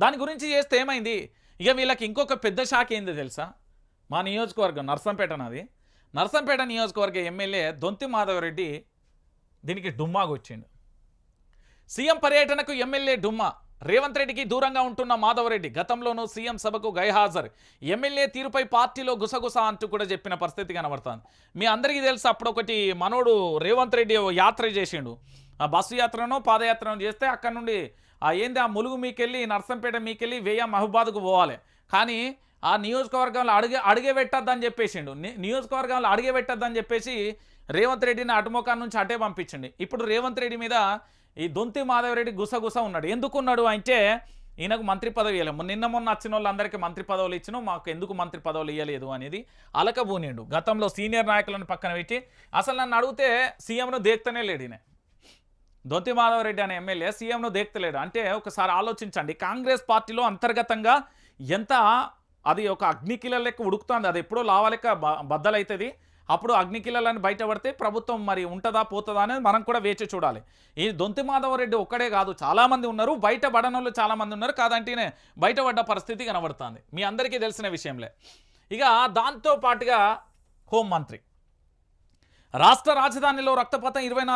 దాని గురించి చేస్తే ఏమైంది? ఇక వీళ్ళకి ఇంకొక పెద్ద షాక్ ఏందో తెలుసా? మా నియోజకవర్గం నర్సంపేట నాది. నర్సంపేట నియోజకవర్గ ఎమ్మెల్యే దొంతి మాధవరెడ్డి దీనికి డుమ్మాగొచ్చిండు. సీఎం పర్యటనకు ఎమ్మెల్యే డుమ్మా. రేవంత్ రెడ్డికి దూరంగా ఉంటున్న మాధవరెడ్డి గతంలోనూ సీఎం సభకు గైహాజరు. ఎమ్మెల్యే తీరుపై పార్టీలో గుసగుస అంటూ కూడా చెప్పిన పరిస్థితి కనబడుతుంది. మీ అందరికీ తెలుసు, అప్పుడు ఒకటి మనోడు రేవంత్ రెడ్డి యాత్ర చేసిండు. ఆ బస్సు యాత్రనో పాదయాత్రనో చేస్తే అక్కడ నుండి ఏంది ఆ ములుగు మీకెళ్ళి నర్సంపేట మీకెళ్ళి వేయ మహబాద్కు పోవాలి. కానీ ఆ నియోజకవర్గంలో అడిగే పెట్టద్దని చెప్పేసిండు. నియోజకవర్గంలో అడిగే పెట్టద్దని చెప్పేసి రేవంత్ రెడ్డిని అటుముఖాన్ని నుంచి అటే పంపించండి. ఇప్పుడు రేవంత్ రెడ్డి మీద ఈ దొంతి మాధవరెడ్డి గుసగుస ఉన్నాడు. ఎందుకున్నాడు అంటే ఈయనకు మంత్రి పదవి ఇవ్వలేము. మొన్న వచ్చిన వాళ్ళందరికీ మంత్రి పదవులు ఇచ్చినాం, మాకు ఎందుకు మంత్రి పదవులు ఇవ్వలేదు అనేది అలకబూనిండు. గతంలో సీనియర్ నాయకులను పక్కన పెట్టి అసలు నన్ను అడిగితే సీఎంను దేక్తనే లేడు. ఈయన దొంతి మాధవరెడ్డి అనే ఎమ్మెల్యే సీఎంను దేక్తలేడు. అంటే ఒకసారి ఆలోచించండి, కాంగ్రెస్ పార్టీలో అంతర్గతంగా ఎంత అది ఒక అగ్నికిల లెక్క ఉడుకుతుంది. అది ఎప్పుడో లావలెక్క బద్దలవుతుంది. అప్పుడు అగ్నికిలని బయటపడితే ప్రభుత్వం మరి ఉంటుందా పోతుందా అనేది మనం కూడా వేచి చూడాలి. ఈ దొంతి మాధవరెడ్డి ఒక్కడే కాదు, చాలామంది ఉన్నారు, బయటపడనోళ్ళు చాలామంది ఉన్నారు. కాదంటేనే బయటపడ్డ పరిస్థితి కనబడుతుంది. మీ అందరికీ తెలిసిన విషయంలే. ఇక దాంతో పాటుగా హోంమంత్రి రాష్ట్ర రాజధానిలో రక్తపాతం 24